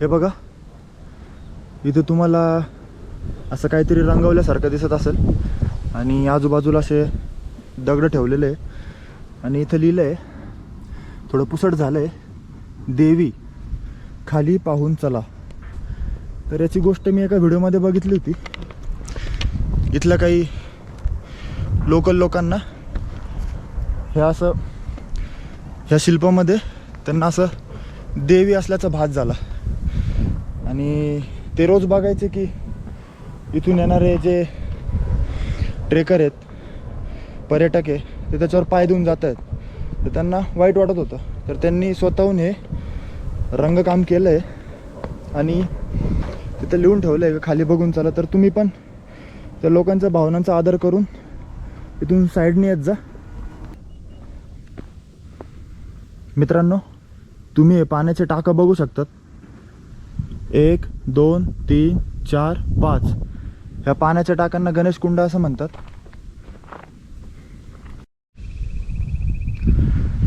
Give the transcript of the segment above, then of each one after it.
हे बघा, इथे तुम्हाला असं काहीतरी रंगवल्यासारखं दिसत असेल आणि आजूबाजूला असे दगड ठेवलेले आहे आणि इथं लिहिलं आहे, थोडं पुसट झालं आहे, देवी खाली पाहून चला. तर याची गोष्ट मी एका व्हिडिओमध्ये बघितली होती. इथल्या काही लोकल लोकांना हे असं ह्या शिल्पामध्ये त्यांना असं देवी असल्याचा भास झाला आणि ते रोज बघायचे की इथून येणारे जे ट्रेकर आहेत, पर्यटक आहे, ते त्याच्यावर पाय देऊन जात आहेत. तर त्यांना वाईट वाटत होतं. तर त्यांनी स्वतःहून हे रंगकाम केलं आहे आणि तिथं लिहून ठेवलं आहे खाली बघून चला. तर तुम्ही पण त्या लोकांच्या भावनांचा आदर करून इथून साईडने येत जा. मित्रांनो, तुम्ही हे पाण्याचे टाकं बघू शकतात. 1 2 3 4 5. ह्या पाण्याच्या टाकांना गणेश कुंड असं म्हणतात.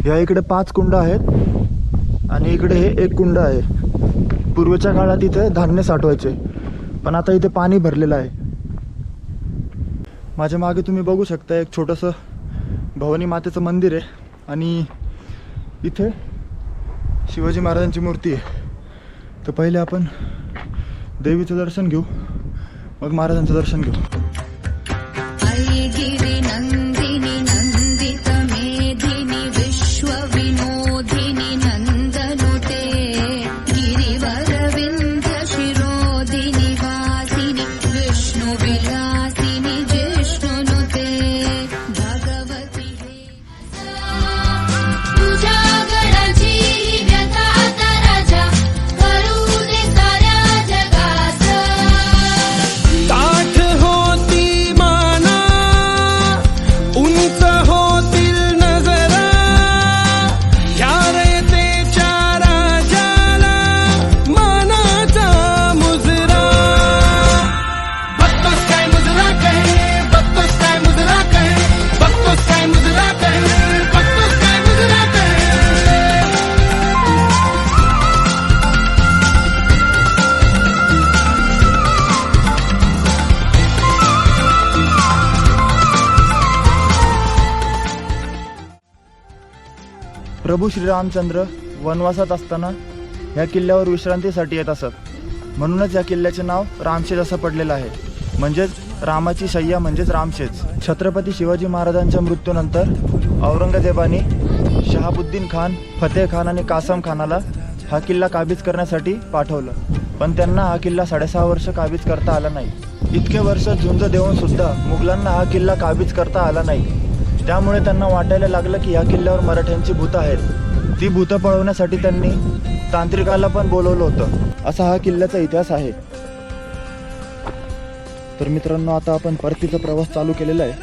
या इकडे 5 कुंड आहेत आणि इकडे हे 1 कुंड आहे. पूर्वीच्या काळात इथे धान्य साठवायचे, पण आता इथे पाणी भरलेलं आहे. माझ्या मागे तुम्ही बघू शकता एक छोटंसं भवानी मातेचं मंदिर आहे आणि इथे शिवाजी महाराजांची मूर्ती आहे. तर पहिले आपण देवीचं दर्शन घेऊ, मग महाराजांचं दर्शन घेऊ. प्रभू श्रीरामचंद्र वनवासात असताना ह्या किल्ल्यावर विश्रांतीसाठी येत असत. म्हणूनच या किल्ल्याचे नाव रामशेज असं पडलेलं आहे. म्हणजेच रामाची शय्या म्हणजेच रामशेज. छत्रपती शिवाजी महाराजांच्या मृत्यूनंतर औरंगजेबाने शहाबुद्दीन खान, फतेह खान आणि कासम खानाला हा किल्ला काबीज करण्यासाठी पाठवलं, पण त्यांना हा किल्ला 6.5 वर्ष काबीज करता आला नाही. इतके वर्ष झुंज देऊन सुद्धा मुघलांना हा किल्ला काबीज करता आला नाही. त्यामुळे त्यांना वाटायला लागलं की या किल्ल्यावर मराठ्यांची भूतं आहेत. ती भूतं पळवण्यासाठी त्यांनी तांत्रिकाला पण बोलवलं होतं. असा हा किल्ल्याचा इतिहास आहे. तर मित्रांनो, आता आपण परतीचा प्रवास चालू केलेला आहे.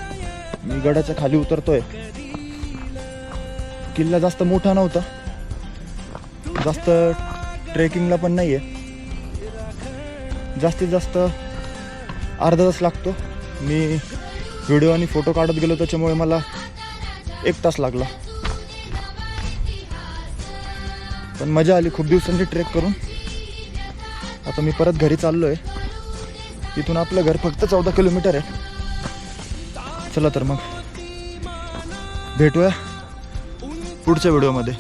मी गडाच्या खाली उतरतोय. किल्ला जास्त मोठा नव्हता, जास्त ट्रेकिंगला पण नाही आहे. जास्तीत जास्त अर्धा तास लागतो. मी व्हिडिओ आणि फोटो काढत गेलो, त्याच्यामुळे मला 1 तास लागला. पण मजा आली खूप दिवसांची ट्रेक करून. आता मी परत घरी चाललो आहे. इथून आपलं घर फक्त 14 किलोमीटर आहे. चला तर मग भेटूया पुढच्या व्हिडिओमध्ये.